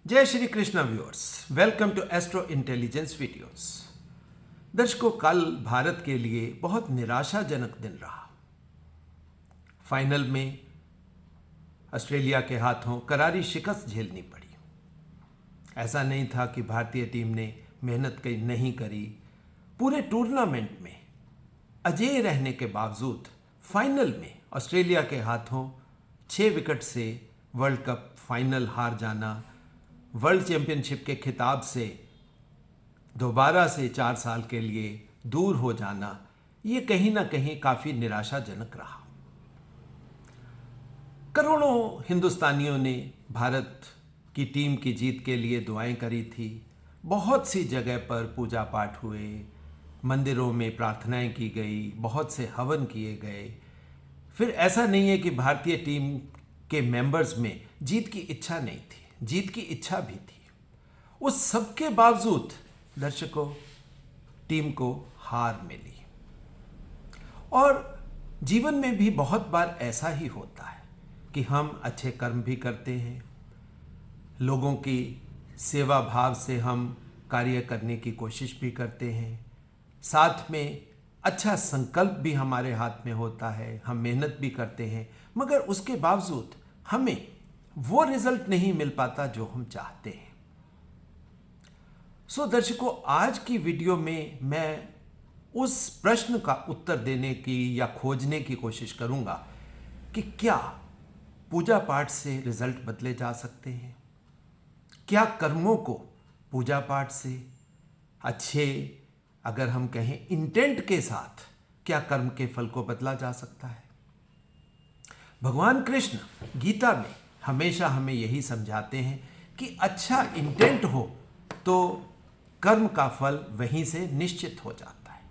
जय Shri Krishna viewers, welcome to astro intelligence videos. दर्शकों, कल भारत के लिए बहुत निराशाजनक दिन रहा। फाइनल में ऑस्ट्रेलिया के हाथों करारी शिकस्त झेलनी पड़ी। ऐसा नहीं था कि भारतीय टीम ने मेहनत नहीं करी। पूरे टूर्नामेंट में अजेय रहने के बावजूद फाइनल में ऑस्ट्रेलिया के हाथों 6 विकेट से वर्ल्ड कप फाइनल हार जाना, वर्ल्ड चैंपियनशिप के खिताब से दोबारा से 4 साल के लिए दूर हो जाना, ये कहीं ना कहीं काफ़ी निराशाजनक रहा। करोड़ों हिंदुस्तानियों ने भारत की टीम की जीत के लिए दुआएं करी थी। बहुत सी जगह पर पूजा पाठ हुए, मंदिरों में प्रार्थनाएं की गई, बहुत से हवन किए गए। फिर ऐसा नहीं है कि भारतीय टीम के मेंबर्स में जीत की इच्छा नहीं थी, जीत की इच्छा भी थी। उस सब के बावजूद दर्शकों, टीम को हार मिली। और जीवन में भी बहुत बार ऐसा ही होता है कि हम अच्छे कर्म भी करते हैं, लोगों की सेवा भाव से हम कार्य करने की कोशिश भी करते हैं, साथ में अच्छा संकल्प भी हमारे हाथ में होता है, हम मेहनत भी करते हैं, मगर उसके बावजूद हमें वो रिजल्ट नहीं मिल पाता जो हम चाहते हैं। सो दर्शकों, आज की वीडियो में मैं उस प्रश्न का उत्तर देने की या खोजने की कोशिश करूंगा कि क्या पूजा पाठ से रिजल्ट बदले जा सकते हैं? क्या कर्मों को पूजा पाठ से अच्छे, अगर हम कहें इंटेंट के साथ, क्या कर्म के फल को बदला जा सकता है? भगवान कृष्ण गीता में हमेशा हमें यही समझाते हैं कि अच्छा इंटेंट हो तो कर्म का फल वहीं से निश्चित हो जाता है।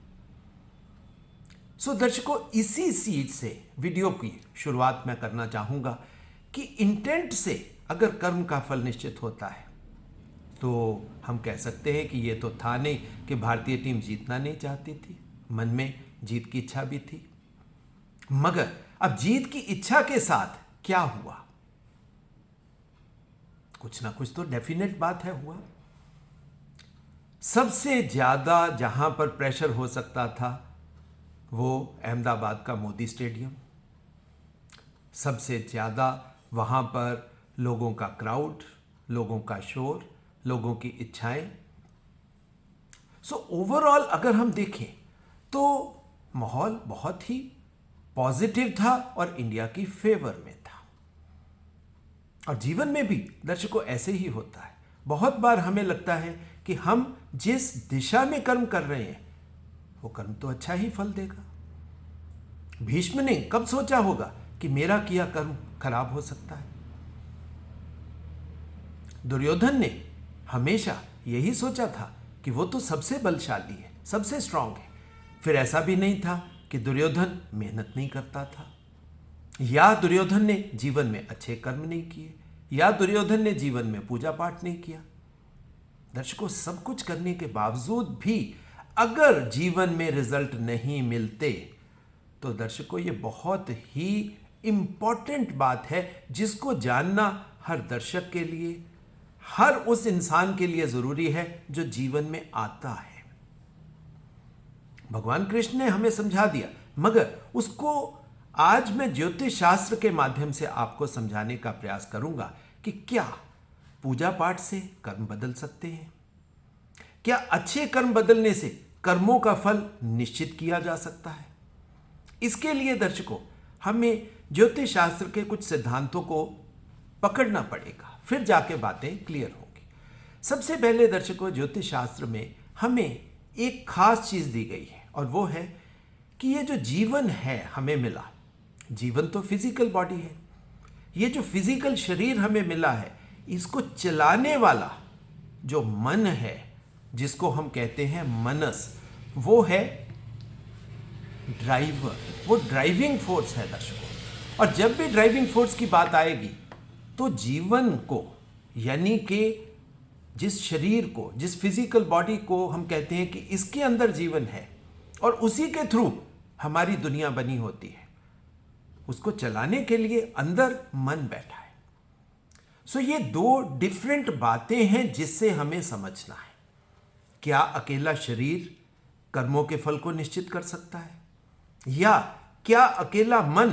सो दर्शकों, इसी चीज से वीडियो की शुरुआत मैं करना चाहूंगा कि इंटेंट से अगर कर्म का फल निश्चित होता है तो हम कह सकते हैं कि ये तो था नहीं कि भारतीय टीम जीतना नहीं चाहती थी, मन में जीत की इच्छा भी थी। मगर अब जीत की इच्छा के साथ क्या हुआ? कुछ ना कुछ तो डेफिनेट बात है हुआ। सबसे ज्यादा जहां पर प्रेशर हो सकता था वो अहमदाबाद का मोदी स्टेडियम। सबसे ज्यादा वहां पर लोगों का क्राउड, लोगों का शोर, लोगों की इच्छाएं। सो ओवरऑल अगर हम देखें तो माहौल बहुत ही पॉजिटिव था और इंडिया की फेवर में था। और जीवन में भी दर्शकों ऐसे ही होता है। बहुत बार हमें लगता है कि हम जिस दिशा में कर्म कर रहे हैं वो कर्म तो अच्छा ही फल देगा। भीष्म ने कब सोचा होगा कि मेरा किया कर्म खराब हो सकता है? दुर्योधन ने हमेशा यही सोचा था कि वो तो सबसे बलशाली है, सबसे स्ट्रांग है। फिर ऐसा भी नहीं था कि दुर्योधन मेहनत नहीं करता था, या दुर्योधन ने जीवन में अच्छे कर्म नहीं किए, या दुर्योधन ने जीवन में पूजा पाठ नहीं किया। दर्शकों, सब कुछ करने के बावजूद भी अगर जीवन में रिजल्ट नहीं मिलते तो दर्शकों, ये बहुत ही इंपॉर्टेंट बात है जिसको जानना हर दर्शक के लिए, हर उस इंसान के लिए जरूरी है जो जीवन में आता है। भगवान कृष्ण ने हमें समझा दिया, मगर उसको आज मैं ज्योतिष शास्त्र के माध्यम से आपको समझाने का प्रयास करूंगा कि क्या पूजा पाठ से कर्म बदल सकते हैं? क्या अच्छे कर्म बदलने से कर्मों का फल निश्चित किया जा सकता है? इसके लिए दर्शकों, हमें ज्योतिष शास्त्र के कुछ सिद्धांतों को पकड़ना पड़ेगा, फिर जाके बातें क्लियर होंगी। सबसे पहले दर्शकों, ज्योतिष शास्त्र में हमें एक खास चीज दी गई है और वो है कि ये जो जीवन है हमें मिला, जीवन तो फिजिकल बॉडी है, ये जो फिजिकल शरीर हमें मिला है, इसको चलाने वाला जो मन है, जिसको हम कहते हैं मनस, वो है ड्राइवर, वो ड्राइविंग फोर्स है दर्शकों। और जब भी ड्राइविंग फोर्स की बात आएगी तो जीवन को, यानी कि जिस शरीर को, जिस फिजिकल बॉडी को हम कहते हैं कि इसके अंदर जीवन है और उसी के थ्रू हमारी दुनिया बनी होती है, उसको चलाने के लिए अंदर मन बैठा है। सो ये दो डिफरेंट बातें हैं जिससे हमें समझना है। क्या अकेला शरीर कर्मों के फल को निश्चित कर सकता है, या क्या अकेला मन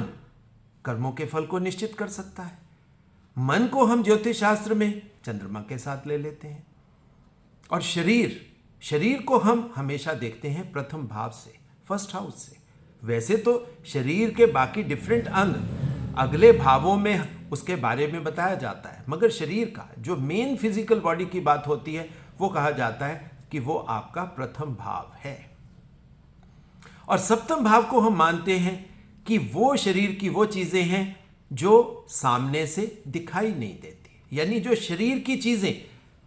कर्मों के फल को निश्चित कर सकता है? मन को हम ज्योतिष शास्त्र में चंद्रमा के साथ ले लेते हैं, और शरीर को हम हमेशा देखते हैं प्रथम भाव से, फर्स्ट हाउस से। वैसे तो शरीर के बाकी डिफरेंट अंग अगले भावों में उसके बारे में बताया जाता है, मगर शरीर का जो मेन फिजिकल बॉडी की बात होती है वो कहा जाता है कि वो आपका प्रथम भाव है। और सप्तम भाव को हम मानते हैं कि वो शरीर की वो चीजें हैं जो सामने से दिखाई नहीं देती, यानी जो शरीर की चीजें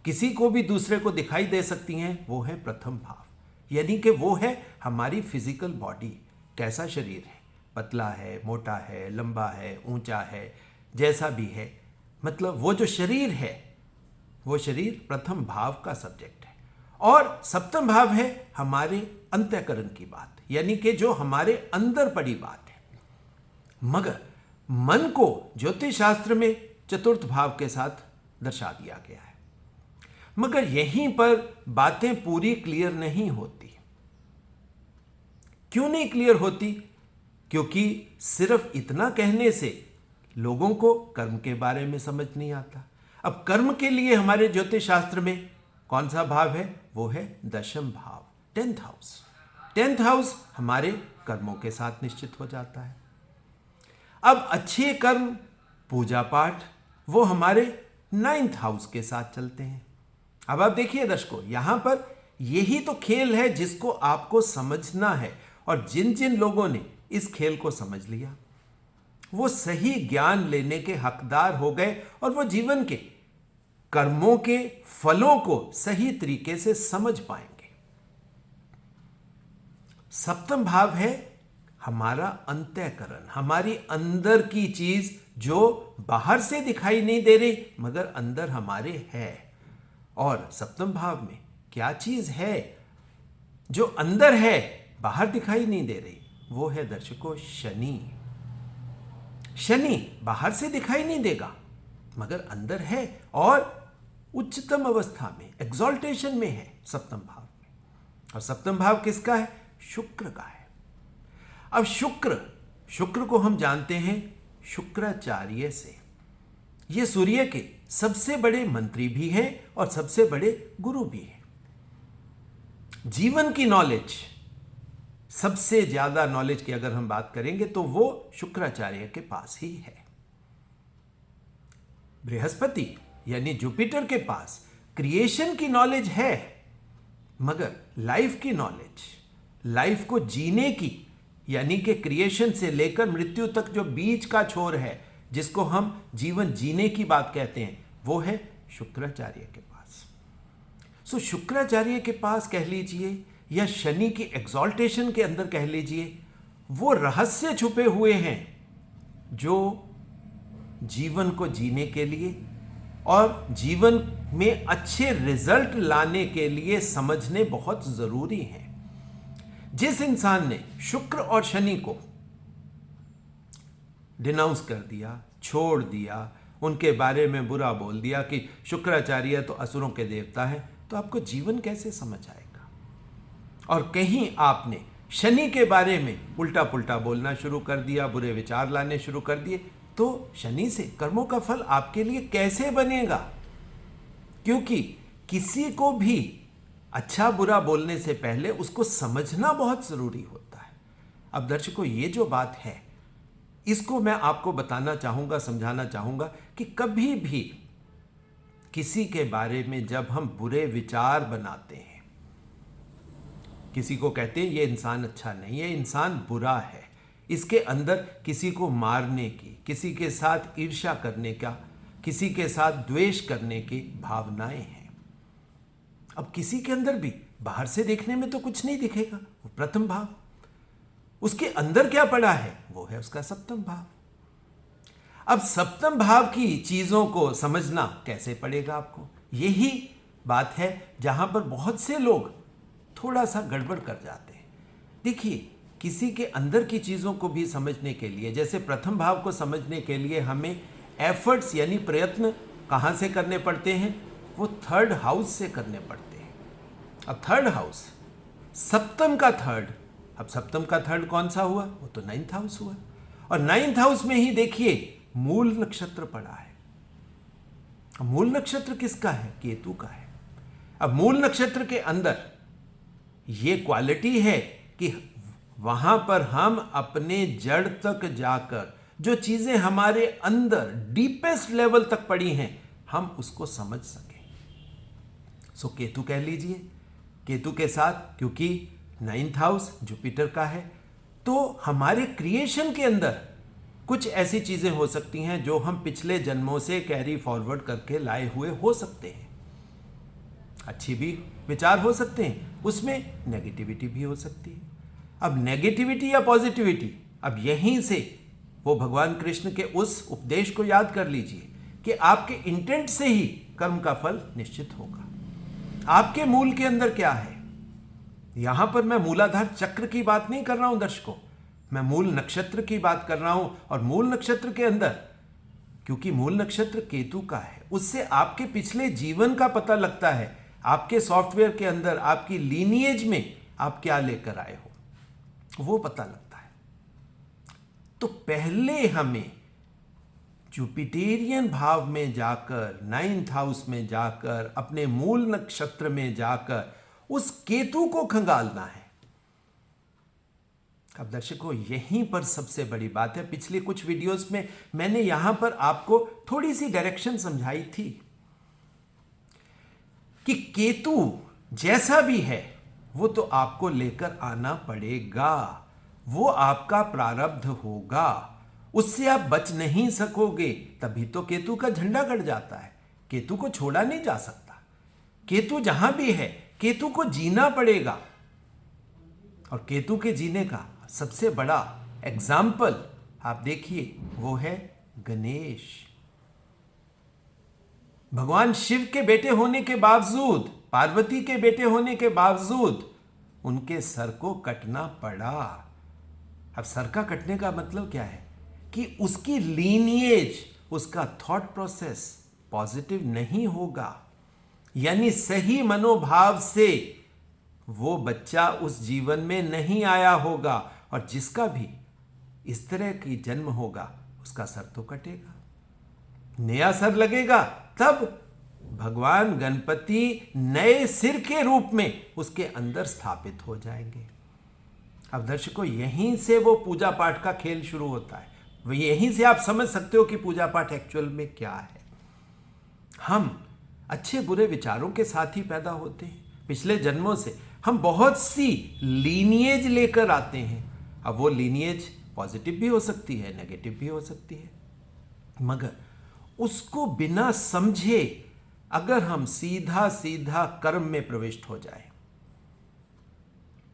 किसी को भी दूसरे को दिखाई दे सकती हैं, वो है प्रथम भाव। यानी कि वो है हमारी फिजिकल बॉडी। कैसा शरीर है, पतला है, मोटा है, लंबा है, ऊंचा है, जैसा भी है, मतलब वो जो शरीर है वो शरीर प्रथम भाव का सब्जेक्ट है। और सप्तम भाव है हमारे अंतःकरण की बात, यानी कि जो हमारे अंदर पड़ी बात है। मगर मन को ज्योतिष शास्त्र में चतुर्थ भाव के साथ दर्शा दिया गया है। मगर यहीं पर बातें पूरी क्लियर नहीं होती। क्यों नहीं क्लियर होती? क्योंकि सिर्फ इतना कहने से लोगों को कर्म के बारे में समझ नहीं आता। अब कर्म के लिए हमारे ज्योतिष शास्त्र में कौन सा भाव है? वो है दशम भाव, 10th हाउस। 10th हाउस हमारे कर्मों के साथ निश्चित हो जाता है। अब अच्छे कर्म, पूजा पाठ, वो हमारे 9th हाउस के साथ चलते हैं। अब आप देखिए दर्शकों, यहां पर यही तो खेल है जिसको आपको समझना है। और जिन जिन लोगों ने इस खेल को समझ लिया वो सही ज्ञान लेने के हकदार हो गए, और वो जीवन के कर्मों के फलों को सही तरीके से समझ पाएंगे। सप्तम भाव है हमारा अंतःकरण, हमारी अंदर की चीज जो बाहर से दिखाई नहीं दे रही मगर अंदर हमारे है। और सप्तम भाव में क्या चीज है जो अंदर है, बाहर दिखाई नहीं दे रही? वो है दर्शकों शनि। शनि बाहर से दिखाई नहीं देगा मगर अंदर है, और उच्चतम अवस्था में, एग्जॉल्टेशन में है सप्तम भाव में। और सप्तम भाव किसका है? शुक्र का है। अब शुक्र को हम जानते हैं शुक्राचार्य से। ये सूर्य के सबसे बड़े मंत्री भी हैं और सबसे बड़े गुरु भी हैं। जीवन की नॉलेज, सबसे ज्यादा नॉलेज की अगर हम बात करेंगे तो वो शुक्राचार्य के पास ही है। बृहस्पति यानी जुपिटर के पास क्रिएशन की नॉलेज है, मगर लाइफ की नॉलेज, लाइफ को जीने की, यानी कि क्रिएशन से लेकर मृत्यु तक जो बीच का छोर है, जिसको हम जीवन जीने की बात कहते हैं, वो है शुक्राचार्य के पास। सो शुक्राचार्य के पास कह लीजिए या शनि की एग्जॉल्टेशन के अंदर कह लीजिए, वो रहस्य छुपे हुए हैं जो जीवन को जीने के लिए और जीवन में अच्छे रिजल्ट लाने के लिए समझने बहुत जरूरी हैं। जिस इंसान ने शुक्र और शनि को डिनाउंस कर दिया, छोड़ दिया, उनके बारे में बुरा बोल दिया कि शुक्राचार्य तो असुरों के देवता हैं, तो आपको जीवन कैसे समझ आएगा? और कहीं आपने शनि के बारे में उल्टा पुल्टा बोलना शुरू कर दिया, बुरे विचार लाने शुरू कर दिए, तो शनि से कर्मों का फल आपके लिए कैसे बनेगा? क्योंकि किसी को भी अच्छा बुरा बोलने से पहले उसको समझना बहुत जरूरी होता है। अब दर्शकों, ये जो बात है इसको मैं आपको बताना चाहूंगा, समझाना चाहूंगा कि कभी भी किसी के बारे में जब हम बुरे विचार बनाते हैं, किसी को कहते हैं ये इंसान अच्छा नहीं है, इंसान बुरा है, इसके अंदर किसी को मारने की, किसी के साथ ईर्ष्या करने का, किसी के साथ द्वेष करने की भावनाएं हैं। अब किसी के अंदर भी बाहर से देखने में तो कुछ नहीं दिखेगा, वो प्रथम भाव, उसके अंदर क्या पड़ा है वो है उसका सप्तम भाव। अब सप्तम भाव की चीजों को समझना कैसे पड़ेगा आपको? यही बात है जहां पर बहुत से लोग थोड़ा सा गड़बड़ कर जाते हैं। देखिए, किसी के अंदर की चीजों को भी समझने के लिए, जैसे प्रथम भाव को समझने के लिए हमें एफर्ट्स यानी प्रयत्न कहाँ से करने पड़ते हैं? वो थर्ड हाउस से करने पड़ते हैं। अब थर्ड हाउस, सप्तम का थर्ड, अब सप्तम का थर्ड कौन सा हुआ? वो तो नाइन्थ हाउस हुआ। और नाइन्थ हाउस में ही देखिए मूल नक्षत्र पड़ा है। अब मूल नक्षत्र किसका है? केतु का है। अब मूल नक्षत्र के अंदर ये क्वालिटी है कि वहां पर हम अपने जड़ तक जाकर जो चीजें हमारे अंदर डीपेस्ट लेवल तक पड़ी हैं, हम उसको समझ सकें। सो केतु कह लीजिए, केतु के साथ क्योंकि नाइन्थ हाउस जुपिटर का है, तो हमारे क्रिएशन के अंदर कुछ ऐसी चीजें हो सकती हैं जो हम पिछले जन्मों से कैरी फॉरवर्ड करके लाए हुए हो सकते हैं। अच्छी भी विचार हो सकते हैं, उसमें नेगेटिविटी भी हो सकती है। अब नेगेटिविटी या पॉजिटिविटी, अब यहीं से वो भगवान कृष्ण के उस उपदेश को याद कर लीजिए कि आपके इंटेंट से ही कर्म का फल निश्चित होगा। आपके मूल के अंदर क्या है? यहां पर मैं मूलाधार चक्र की बात नहीं कर रहा हूं दर्शकों, मैं मूल नक्षत्र की बात कर रहा हूं। और मूल नक्षत्र के अंदर, क्योंकि मूल नक्षत्र केतु का है, उससे आपके पिछले जीवन का पता लगता है। आपके सॉफ्टवेयर के अंदर आपकी लीनिएज में आप क्या लेकर आए हो, वो पता लगता है। तो पहले हमें जुपिटेरियन भाव में जाकर, नाइन्थ हाउस में जाकर, अपने मूल नक्षत्र में जाकर उस केतु को खंगालना है। अब दर्शकों, यहीं पर सबसे बड़ी बात है। पिछले कुछ वीडियोस में मैंने यहां पर आपको थोड़ी सी डायरेक्शन समझाई थी कि केतु जैसा भी है वो तो आपको लेकर आना पड़ेगा, वो आपका प्रारब्ध होगा, उससे आप बच नहीं सकोगे। तभी तो केतु का झंडा गड़ जाता है, केतु को छोड़ा नहीं जा सकता। केतु जहां भी है, केतु को जीना पड़ेगा। और केतु के जीने का सबसे बड़ा एग्जाम्पल आप देखिए, वो है गणेश। भगवान शिव के बेटे होने के बावजूद, पार्वती के बेटे होने के बावजूद उनके सर को कटना पड़ा। अब सर का कटने का मतलब क्या है? कि उसकी लीनिएज, उसका थॉट प्रोसेस पॉजिटिव नहीं होगा, यानी सही मनोभाव से वो बच्चा उस जीवन में नहीं आया होगा। और जिसका भी इस तरह की जन्म होगा उसका सर तो कटेगा, नया सर लगेगा, तब भगवान गणपति नए सिर के रूप में उसके अंदर स्थापित हो जाएंगे। अब दर्शकों, यहीं से वो पूजा पाठ का खेल शुरू होता है। वो यहीं से आप समझ सकते हो कि पूजा पाठ एक्चुअल में क्या है। हम अच्छे बुरे विचारों के साथ ही पैदा होते हैं। पिछले जन्मों से हम बहुत सी लीनिएज लेकर आते हैं। अब वो लीनिएज पॉजिटिव भी हो सकती है, नेगेटिव भी हो सकती है, मगर उसको बिना समझे अगर हम सीधा सीधा कर्म में प्रविष्ट हो जाए,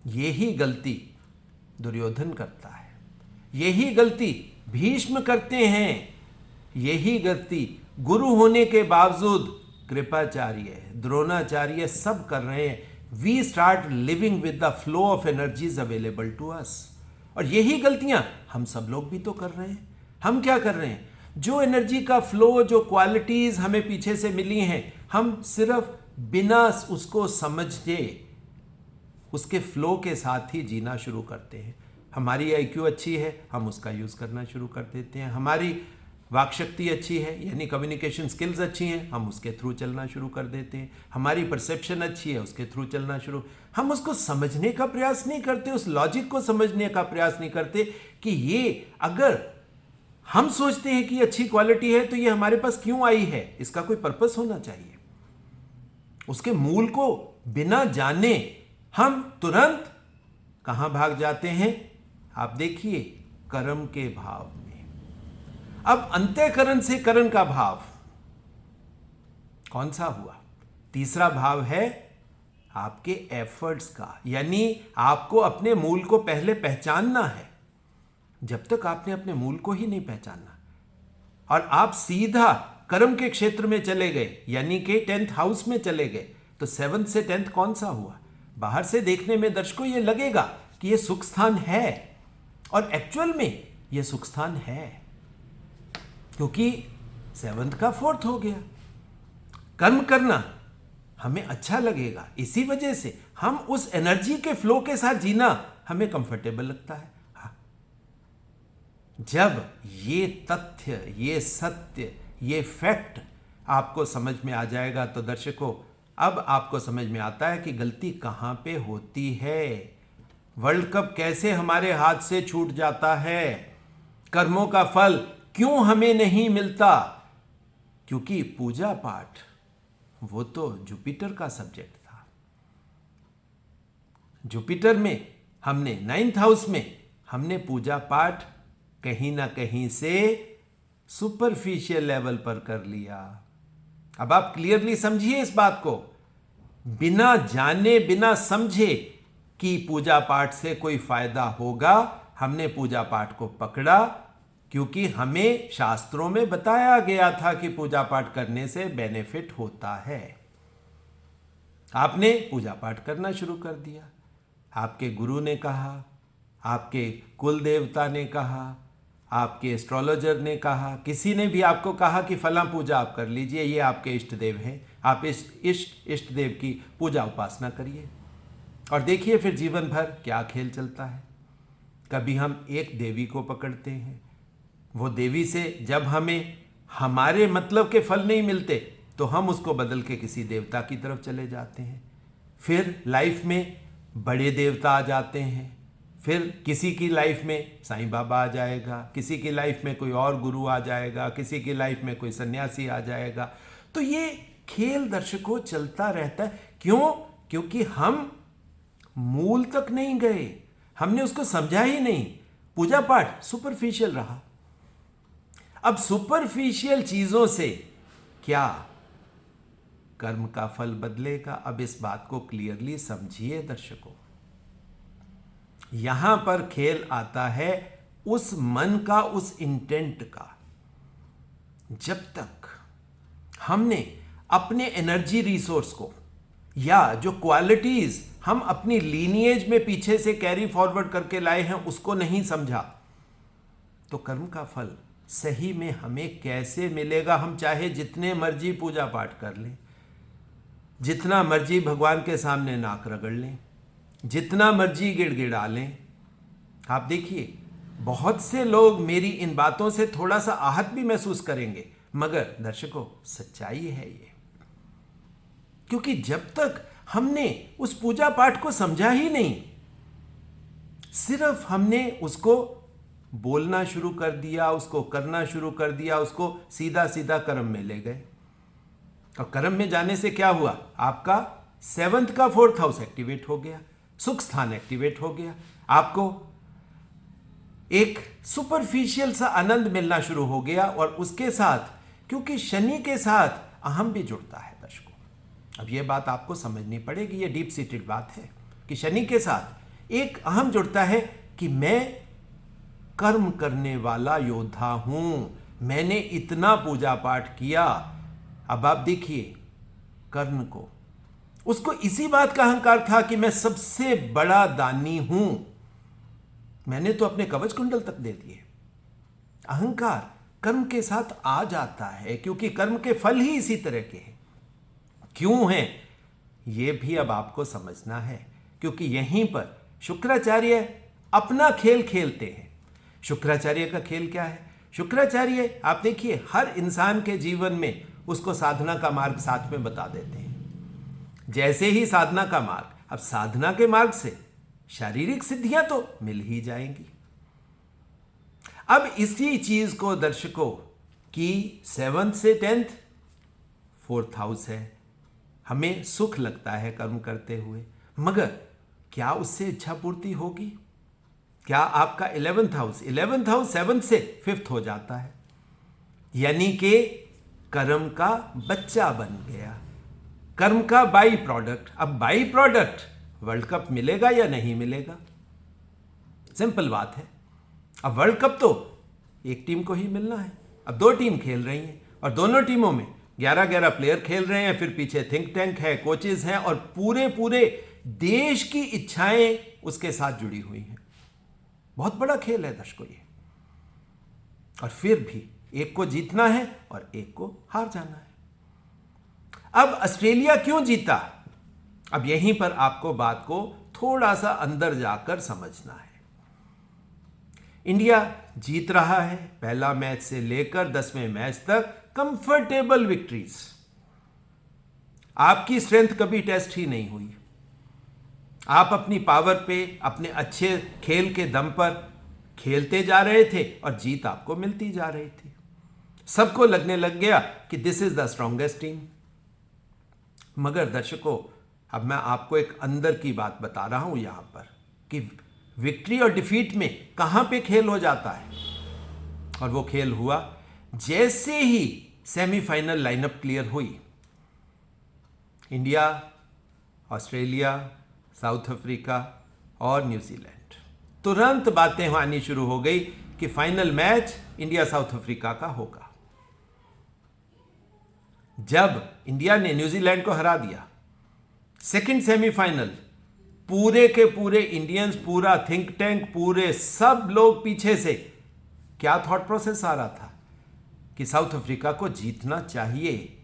यही गलती दुर्योधन करता है, यही गलती भीष्म करते हैं, यही गलती गुरु होने के बावजूद कृपाचार्य, द्रोणाचार्य सब कर रहे हैं। We start living with the flow of energies available to us. और यही गलतियां हम सब लोग भी तो कर रहे हैं। हम क्या कर रहे हैं? जो एनर्जी का फ्लो, जो क्वालिटीज हमें पीछे से मिली हैं, हम सिर्फ बिना उसको समझे उसके फ्लो के साथ ही जीना शुरू करते हैं। हमारी IQ अच्छी है, हम उसका यूज करना शुरू कर देते हैं। हमारी वाक शक्ति अच्छी है, यानी कम्युनिकेशन स्किल्स अच्छी हैं, हम उसके थ्रू चलना शुरू कर देते हैं। हमारी परसेप्शन अच्छी है, उसके थ्रू चलना शुरू। हम उसको समझने का प्रयास नहीं करते, उस लॉजिक को समझने का प्रयास नहीं करते कि ये अगर हम सोचते हैं कि अच्छी क्वालिटी है तो ये हमारे पास क्यों आई है, इसका कोई पर्पस होना चाहिए। उसके मूल को बिना जाने हम तुरंत कहां भाग जाते हैं? आप देखिए, कर्म के भाव में। अब अंतःकरण से करण का भाव कौन सा हुआ? तीसरा भाव है आपके एफर्ट्स का, यानी आपको अपने मूल को पहले पहचानना है। जब तक आपने अपने मूल को ही नहीं पहचाना और आप सीधा कर्म के क्षेत्र में चले गए, यानी कि 10th हाउस में चले गए, तो 7th से 10th कौन सा हुआ? बाहर से देखने में दर्शकों ये लगेगा कि ये सुख स्थान है, और एक्चुअल में ये सुख स्थान है, क्योंकि 7th का 4th हो गया। कर्म करना हमें अच्छा लगेगा, इसी वजह से हम उस एनर्जी के फ्लो के साथ जीना हमें कंफर्टेबल लगता है। हाँ। जब ये तथ्य, ये सत्य, ये फैक्ट आपको समझ में आ जाएगा तो दर्शकों, अब आपको समझ में आता है कि गलती कहाँ पे होती है, वर्ल्ड कप कैसे हमारे हाथ से छूट जाता है, कर्मों का फल क्यों हमें नहीं मिलता। क्योंकि पूजा पाठ वो तो जुपिटर का सब्जेक्ट था। जुपिटर में हमने 9th हाउस में हमने पूजा पाठ कहीं ना कहीं से सुपरफिशियल लेवल पर कर लिया। अब आप क्लियरली समझिए इस बात को, बिना जाने बिना समझे कि पूजा पाठ से कोई फायदा होगा, हमने पूजा पाठ को पकड़ा क्योंकि हमें शास्त्रों में बताया गया था कि पूजा पाठ करने से बेनिफिट होता है। आपने पूजा पाठ करना शुरू कर दिया, आपके गुरु ने कहा, आपके कुल देवता ने कहा, आपके एस्ट्रोलॉजर ने कहा, किसी ने भी आपको कहा कि फला पूजा आप कर लीजिए, ये आपके इष्ट देव हैं, आप इष्ट देव की पूजा उपासना करिए। और देखिए फिर जीवन भर क्या खेल चलता है। कभी हम एक देवी को पकड़ते हैं, वो देवी से जब हमें हमारे मतलब के फल नहीं मिलते तो हम उसको बदल के किसी देवता की तरफ चले जाते हैं। फिर लाइफ में बड़े देवता आ जाते हैं, फिर किसी की लाइफ में साईं बाबा आ जाएगा, किसी की लाइफ में कोई और गुरु आ जाएगा, किसी की लाइफ में कोई सन्यासी आ जाएगा। तो ये खेल दर्शकों चलता रहता है। क्यों? क्योंकि हम मूल तक नहीं गए, हमने उसको समझा ही नहीं। पूजा पाठ सुपरफिशियल रहा। अब सुपरफिशियल चीजों से क्या कर्म का फल बदलेगा? अब इस बात को क्लियरली समझिए दर्शकों। यहां पर खेल आता है उस मन का, उस इंटेंट का। जब तक हमने अपने एनर्जी रिसोर्स को या जो क्वालिटीज हम अपनी लीनिएज में पीछे से कैरी फॉरवर्ड करके लाए हैं उसको नहीं समझा, तो कर्म का फल सही में हमें कैसे मिलेगा? हम चाहे जितने मर्जी पूजा पाठ कर लें, जितना मर्जी भगवान के सामने नाक रगड़ लें, जितना मर्जी गिड़गिड़ा लें, आप देखिए बहुत से लोग मेरी इन बातों से थोड़ा सा आहत भी महसूस करेंगे, मगर दर्शकों सच्चाई है ये। क्योंकि जब तक हमने उस पूजा पाठ को समझा ही नहीं, सिर्फ हमने उसको बोलना शुरू कर दिया, उसको करना शुरू कर दिया, उसको सीधा सीधा कर्म में ले गए। और कर्म में जाने से क्या हुआ? आपका 7th का 4th हाउस एक्टिवेट हो गया, सुख स्थान एक्टिवेट हो गया, आपको एक सुपरफिशियल सा आनंद मिलना शुरू हो गया। और उसके साथ क्योंकि शनि के साथ अहम भी जुड़ता है दर्शकों, अब यह बात आपको समझनी पड़ेगी, यह डीप सीटेड बात है कि शनि के साथ एक अहम जुड़ता है कि मैं कर्म करने वाला योद्धा हूं, मैंने इतना पूजा पाठ किया। अब आप देखिए कर्ण को, उसको इसी बात का अहंकार था कि मैं सबसे बड़ा दानी हूं, मैंने तो अपने कवच कुंडल तक दे दिए। अहंकार कर्म के साथ आ जाता है क्योंकि कर्म के फल ही इसी तरह के हैं। क्यों हैं यह भी अब आपको समझना है, क्योंकि यहीं पर शुक्राचार्य अपना खेल खेलते हैं। शुक्राचार्य का खेल क्या है? शुक्राचार्य आप देखिए हर इंसान के जीवन में उसको साधना का मार्ग साथ में बता देते हैं। जैसे ही साधना का मार्ग, अब साधना के मार्ग से शारीरिक सिद्धियां तो मिल ही जाएंगी। अब इसी चीज को दर्शकों की 7th से 10th 4th हाउस है, हमें सुख लगता है कर्म करते हुए, मगर क्या उससे इच्छा पूर्ति होगी? क्या आपका 11th हाउस 7th से 5th हो जाता है, यानी कि कर्म का बच्चा बन गया, कर्म का बाई प्रोडक्ट। अब बाई प्रोडक्ट वर्ल्ड कप मिलेगा या नहीं मिलेगा? सिंपल बात है। अब वर्ल्ड कप तो एक टीम को ही मिलना है। अब 2 टीम खेल रही हैं और दोनों टीमों में 11-11 प्लेयर खेल रहे हैं, फिर पीछे थिंक टैंक है, कोचेज हैं और पूरे देश की इच्छाएं उसके साथ जुड़ी हुई हैं। बहुत बड़ा खेल है दर्शकों ये। और फिर भी एक को जीतना है और एक को हार जाना है। अब ऑस्ट्रेलिया क्यों जीता? अब यहीं पर आपको बात को थोड़ा सा अंदर जाकर समझना है। इंडिया जीत रहा है, पहला मैच से लेकर 10वें मैच तक कंफर्टेबल विक्ट्रीज। आपकी स्ट्रेंथ कभी टेस्ट ही नहीं हुई। आप अपनी पावर पे, अपने अच्छे खेल के दम पर खेलते जा रहे थे और जीत आपको मिलती जा रही थी। सबको लगने लग गया कि this is the strongest team. मगर दर्शकों, अब मैं आपको एक अंदर की बात बता रहा हूं यहां पर कि विक्ट्री और डिफीट में कहां पे खेल हो जाता है। और वो खेल हुआ जैसे ही सेमीफाइनल लाइनअप क्लियर हुई। इंडिया, ऑस्ट्रेलिया, साउथ अफ्रीका और न्यूजीलैंड, तुरंत बातें आनी शुरू हो गई कि final match India south Africa का होगा। जब इंडिया ने न्यूजीलैंड को हरा दिया, सेकंड सेमीफाइनल, पूरे के पूरे इंडियंस, पूरा थिंक टैंक, पूरे सब लोग पीछे से क्या थॉट प्रोसेस आ रहा था कि साउथ अफ्रीका को जीतना चाहिए।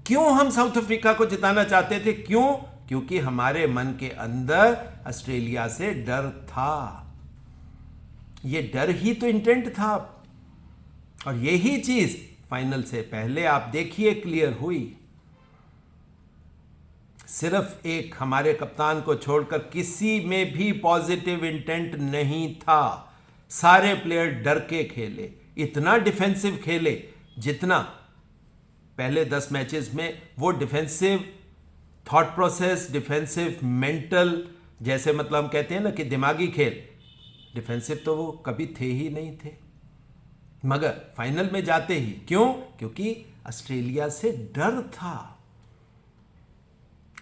क्यों हम साउथ अफ्रीका को जिताना चाहते थे? क्योंकि हमारे मन के अंदर ऑस्ट्रेलिया से डर था। यह डर ही तो इंटेंट था। और यही चीज फाइनल से पहले आप देखिए क्लियर हुई। सिर्फ एक हमारे कप्तान को छोड़कर किसी में भी पॉजिटिव इंटेंट नहीं था। सारे प्लेयर डर के खेले, इतना डिफेंसिव खेले जितना पहले 10 मैचेस में वो defensive thought process, defensive mental, जैसे मतलब हम कहते हैं ना कि दिमागी खेल, डिफेंसिव तो वो कभी थे ही नहीं थे। मगर फाइनल में जाते ही क्योंकि ऑस्ट्रेलिया से डर था।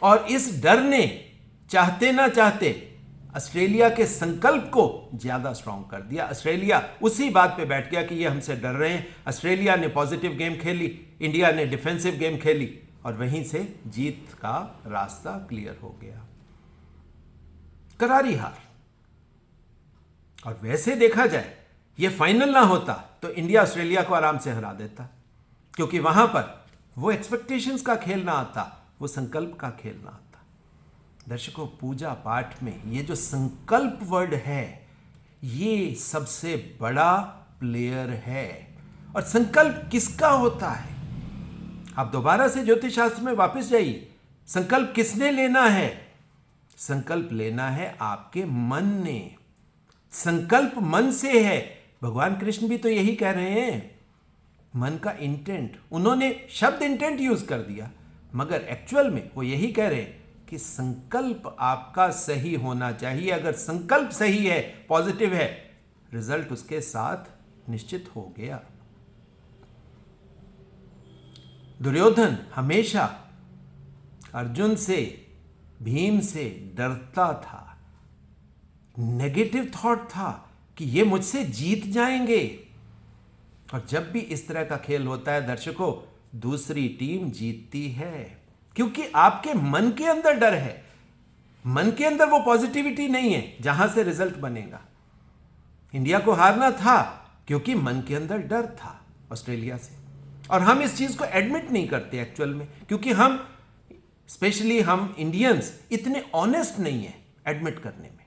और इस डर ने चाहते ना चाहते ऑस्ट्रेलिया के संकल्प को ज्यादा स्ट्रांग कर दिया। ऑस्ट्रेलिया उसी बात पे बैठ गया कि ये हमसे डर रहे हैं। ऑस्ट्रेलिया ने पॉजिटिव गेम खेली, इंडिया ने डिफेंसिव गेम खेली और वहीं से जीत का रास्ता क्लियर हो गया। करारी हार। और वैसे देखा जाए ये फाइनल ना होता तो इंडिया ऑस्ट्रेलिया को आराम से हरा देता, क्योंकि वहां पर वो एक्सपेक्टेशंस का खेल ना आता, वो संकल्प का खेल ना आता। दर्शकों, पूजा पाठ में ये जो संकल्प वर्ड है, ये सबसे बड़ा प्लेयर है। और संकल्प किसका होता है? आप दोबारा से ज्योतिष शास्त्र में वापस जाइए। संकल्प किसने लेना है? संकल्प लेना है आपके मन ने। संकल्प मन से है। भगवान कृष्ण भी तो यही कह रहे हैं, मन का इंटेंट। उन्होंने शब्द इंटेंट यूज कर दिया, मगर एक्चुअल में वो यही कह रहे हैं कि संकल्प आपका सही होना चाहिए। अगर संकल्प सही है, पॉजिटिव है, रिजल्ट उसके साथ निश्चित हो गया। दुर्योधन हमेशा अर्जुन से, भीम से डरता था। नेगेटिव थॉट था कि ये मुझसे जीत जाएंगे। और जब भी इस तरह का खेल होता है दर्शकों, दूसरी टीम जीतती है, क्योंकि आपके मन के अंदर डर है। मन के अंदर वो पॉजिटिविटी नहीं है जहां से रिजल्ट बनेगा। इंडिया को हारना था क्योंकि मन के अंदर डर था ऑस्ट्रेलिया से। और हम इस चीज को एडमिट नहीं करते एक्चुअल में, क्योंकि हम, स्पेशली हम इंडियंस, इतने ऑनेस्ट नहीं है एडमिट करने में।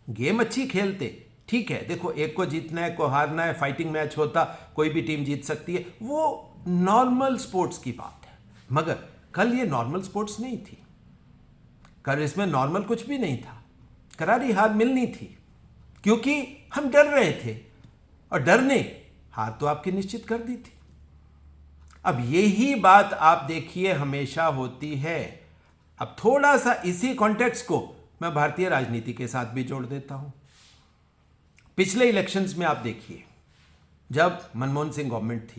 गेम अच्छी खेलते, ठीक है, देखो एक को जीतना है, को हारना है, फाइटिंग मैच होता, कोई भी टीम जीत सकती है, वो नॉर्मल स्पोर्ट्स की बात है। मगर कल ये नॉर्मल स्पोर्ट्स नहीं थी। कल इसमें नॉर्मल कुछ भी नहीं था। करारी हार मिलनी थी, क्योंकि हम डर रहे थे और डर ने हार तो आपकी निश्चित कर दी थी। अब यही बात आप देखिए हमेशा होती है। अब थोड़ा सा इसी कॉन्टेक्स्ट को मैं भारतीय राजनीति के साथ भी जोड़ देता हूं। पिछले इलेक्शंस में आप देखिए, जब मनमोहन सिंह गवर्नमेंट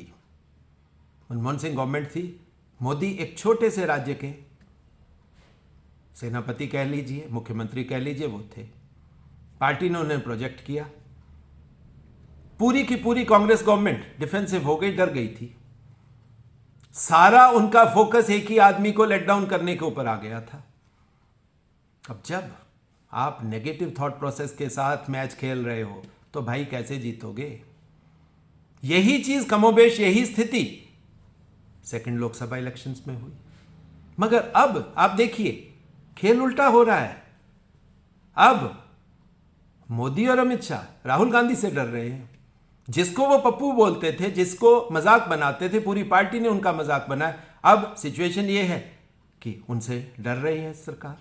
थी, मोदी एक छोटे से राज्य के सेनापति कह लीजिए, मुख्यमंत्री कह लीजिए, वो थे। पार्टी ने उन्हें प्रोजेक्ट किया। पूरी की पूरी कांग्रेस गवर्नमेंट डिफेंसिव हो गई, डर गई थी। सारा उनका फोकस एक ही आदमी को लेट डाउन करने के ऊपर आ गया था। अब जब आप नेगेटिव थॉट प्रोसेस के साथ मैच खेल रहे हो तो भाई कैसे जीतोगे? यही चीज कमोबेश, यही स्थिति सेकंड लोकसभा इलेक्शंस में हुई। मगर अब आप देखिए खेल उल्टा हो रहा है। अब मोदी और अमित शाह राहुल गांधी से डर रहे हैं। जिसको वो पप्पू बोलते थे, जिसको मजाक बनाते थे, पूरी पार्टी ने उनका मजाक बनाया। अब सिचुएशन ये है कि उनसे डर रही है सरकार।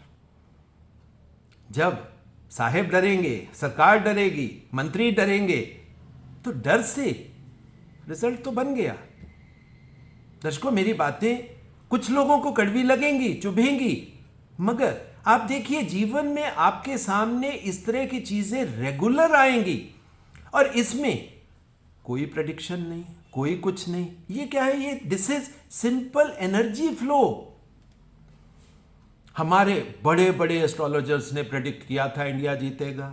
जब साहेब डरेंगे, सरकार डरेगी, मंत्री डरेंगे, तो डर से रिजल्ट तो बन गया। दर्शकों, मेरी बातें कुछ लोगों को कड़वी लगेंगी, चुभेंगी, मगर आप देखिए जीवन में आपके सामने इस तरह की चीजें रेगुलर आएंगी और इसमें कोई प्रेडिक्शन नहीं, कोई कुछ नहीं। ये क्या है? ये this is simple energy flow. हमारे बड़े बड़े एस्ट्रोलॉजर्स ने प्रेडिक्ट किया था इंडिया जीतेगा,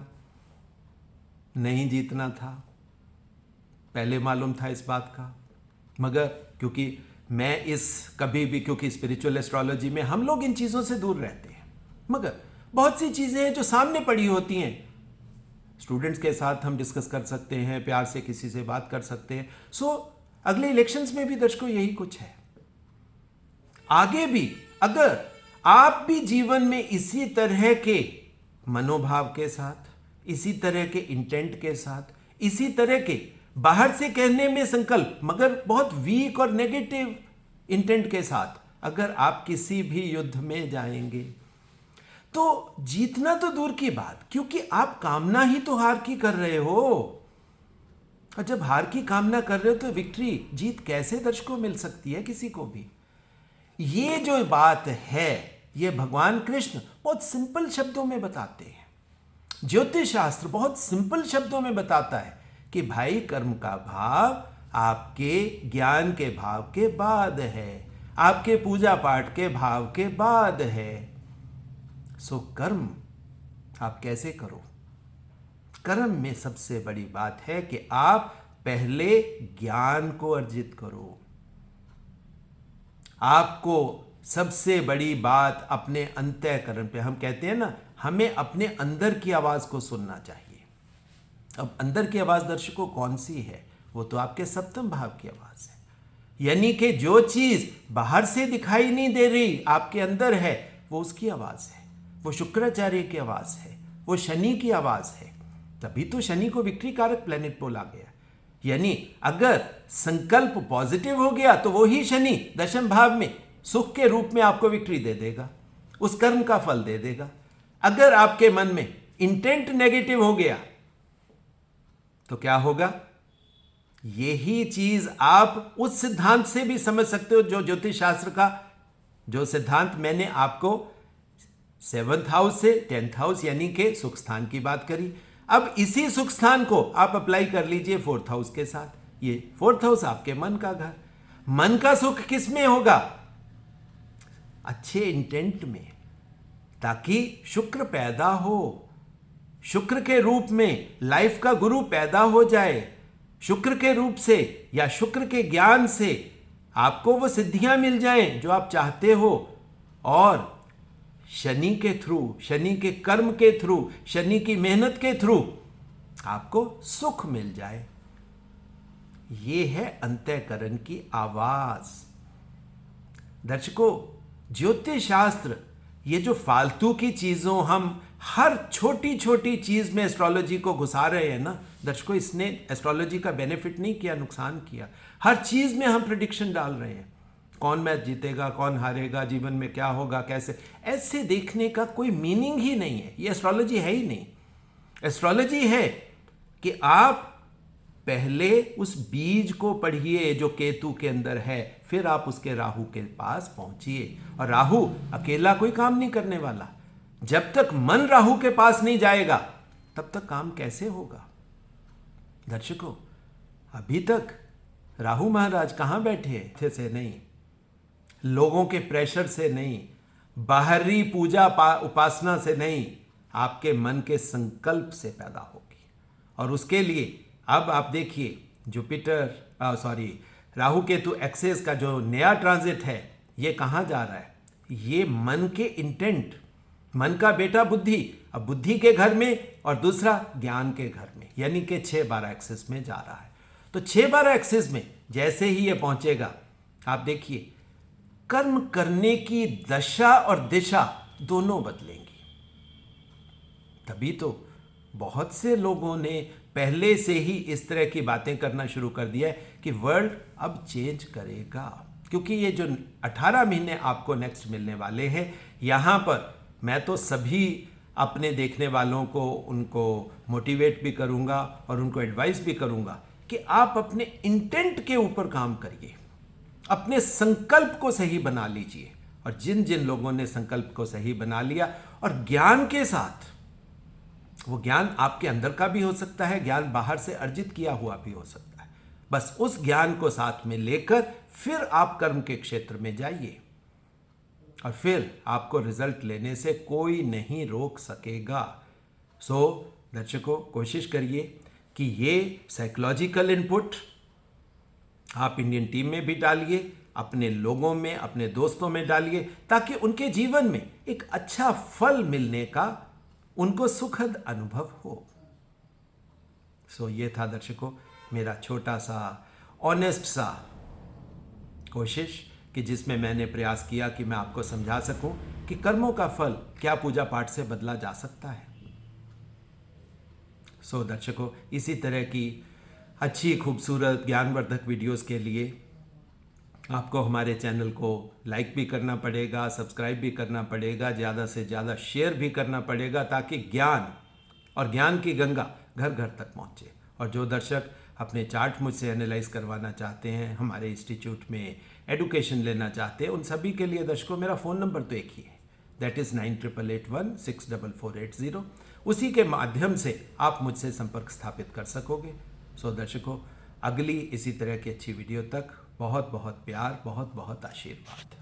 नहीं जीतना था, पहले मालूम था इस बात का। मगर क्योंकि मैं इस कभी भी, क्योंकि स्पिरिचुअल एस्ट्रोलॉजी में हम लोग इन चीज़ों से दूर रहते हैं, मगर बहुत सी चीज़ें हैं जो सामने पड़ी होती हैं। स्टूडेंट्स के साथ हम डिस्कस कर सकते हैं, प्यार से किसी से बात कर सकते हैं। अगले इलेक्शंस में भी दर्शकों यही कुछ है। आगे भी अगर आप भी जीवन में इसी तरह के मनोभाव के साथ, इसी तरह के इंटेंट के साथ, इसी तरह के बाहर से कहने में संकल्प मगर बहुत वीक और नेगेटिव इंटेंट के साथ अगर आप किसी भी युद्ध में जाएंगे तो जीतना तो दूर की बात, क्योंकि आप कामना ही तो हार की कर रहे हो। और जब हार की कामना कर रहे हो तो विक्ट्री, जीत कैसे दर्शकों मिल सकती है किसी को भी? ये जो बात है ये भगवान कृष्ण बहुत सिंपल शब्दों में बताते हैं। ज्योतिष शास्त्र बहुत सिंपल शब्दों में बताता है कि भाई कर्म का भाव आपके ज्ञान के भाव के बाद है, आपके पूजा पाठ के भाव के बाद है। सो कर्म आप कैसे करो? कर्म में सबसे बड़ी बात है कि आप पहले ज्ञान को अर्जित करो। आपको सबसे बड़ी बात अपने अंतःकरण पे, हम कहते हैं ना, हमें अपने अंदर की आवाज को सुनना चाहिए। अब अंदर की आवाज दर्शकों कौन सी है? वो तो आपके सप्तम भाव की आवाज है। यानी कि जो चीज बाहर से दिखाई नहीं दे रही आपके अंदर है, वो उसकी आवाज है, वो शुक्राचार्य की आवाज है, वो शनि की आवाज है। तभी तो शनि को विक्ट्री कारक प्लेनेट बोला गया। यानी अगर संकल्प पॉजिटिव हो गया तो वो ही शनि दशम भाव में सुख के रूप में आपको विक्ट्री दे देगा, उस कर्म का फल दे देगा। अगर आपके मन में इंटेंट नेगेटिव हो गया तो क्या होगा? यही चीज आप उस सिद्धांत से भी समझ सकते हो जो ज्योतिष शास्त्र का जो सिद्धांत मैंने आपको 7th हाउस से 10th हाउस यानी के सुख स्थान की बात करी। अब इसी सुख स्थान को आप अप्लाई कर लीजिए 4th हाउस के साथ। ये 4th हाउस आपके मन का घर। मन का सुख किस में होगा? अच्छे इंटेंट में, ताकि शुक्र पैदा हो, शुक्र के रूप में लाइफ का गुरु पैदा हो जाए, शुक्र के रूप से या शुक्र के ज्ञान से आपको वो सिद्धियां मिल जाएं जो आप चाहते हो, और शनि के थ्रू, शनि के कर्म के थ्रू, शनि की मेहनत के थ्रू आपको सुख मिल जाए। ये है अंतःकरण की आवाज। दर्शकों, ज्योतिष शास्त्र, ये जो फालतू की चीजों हम हर छोटी छोटी चीज में एस्ट्रोलॉजी को घुसा रहे हैं ना दर्शकों, इसने एस्ट्रोलॉजी का बेनिफिट नहीं किया, नुकसान किया। हर चीज में हम प्रेडिक्शन डाल रहे हैं, कौन मैच जीतेगा, कौन हारेगा, जीवन में क्या होगा, कैसे। ऐसे देखने का कोई मीनिंग ही नहीं है। ये एस्ट्रोलॉजी है ही नहीं। एस्ट्रोलॉजी है कि आप पहले उस बीज को पढ़िए जो केतु के अंदर है, फिर आप उसके राहु के पास पहुंचिए। और राहु अकेला कोई काम नहीं करने वाला। जब तक मन राहु के पास नहीं जाएगा तब तक काम कैसे होगा? दर्शकों, अभी तक राहु महाराज कहां बैठे थे? से नहीं, लोगों के प्रेशर से नहीं, बाहरी पूजा उपासना से नहीं, आपके मन के संकल्प से पैदा होगी। और उसके लिए अब आप देखिए जुपिटर राहु केतु एक्सेस का जो नया ट्रांजिट है, ये कहां जा रहा है? ये मन के इंटेंट, मन का बेटा बुद्धि, अब बुद्धि के घर में और दूसरा ज्ञान के घर में, यानी कि 6-12 एक्सेस में जा रहा है। तो 6-12 एक्सिस में जैसे ही ये पहुंचेगा, आप देखिए कर्म करने की दशा और दिशा दोनों बदलेंगी। तभी तो बहुत से लोगों ने पहले से ही इस तरह की बातें करना शुरू कर दिया है कि वर्ल्ड अब चेंज करेगा, क्योंकि ये जो 18 महीने आपको नेक्स्ट मिलने वाले हैं, यहाँ पर मैं तो सभी अपने देखने वालों को उनको मोटिवेट भी करूँगा और उनको एडवाइस भी करूँगा कि आप अपने इंटेंट के ऊपर काम करिए, अपने संकल्प को सही बना लीजिए। और जिन जिन लोगों ने संकल्प को सही बना लिया और ज्ञान के साथ, वो ज्ञान आपके अंदर का भी हो सकता है, ज्ञान बाहर से अर्जित किया हुआ भी हो सकता है, बस उस ज्ञान को साथ में लेकर फिर आप कर्म के क्षेत्र में जाइए और फिर आपको रिजल्ट लेने से कोई नहीं रोक सकेगा। सो दर्शकों, कोशिश करिए कि ये साइकोलॉजिकल इनपुट आप इंडियन टीम में भी डालिए, अपने लोगों में, अपने दोस्तों में डालिए, ताकि उनके जीवन में एक अच्छा फल मिलने का उनको सुखद अनुभव हो। सो ये था दर्शकों मेरा छोटा सा ऑनेस्ट सा कोशिश कि जिसमें मैंने प्रयास किया कि मैं आपको समझा सकूं कि कर्मों का फल क्या पूजा पाठ से बदला जा सकता है। सो दर्शकों, इसी तरह की अच्छी खूबसूरत ज्ञानवर्धक वीडियोस के लिए आपको हमारे चैनल को लाइक भी करना पड़ेगा, सब्सक्राइब भी करना पड़ेगा, ज़्यादा से ज़्यादा शेयर भी करना पड़ेगा, ताकि ज्ञान और ज्ञान की गंगा घर घर तक पहुँचे। और जो दर्शक अपने चार्ट मुझसे एनालाइज करवाना चाहते हैं, हमारे इंस्टीट्यूट में एडुकेशन लेना चाहते हैं, उन सभी के लिए दर्शकों मेरा फ़ोन नंबर तो एक ही है, दैट इज़ 9881164480। उसी के माध्यम से आप मुझसे संपर्क स्थापित कर सकोगे। सो दर्शकों, अगली इसी तरह की अच्छी वीडियो तक बहुत बहुत प्यार, बहुत बहुत आशीर्वाद।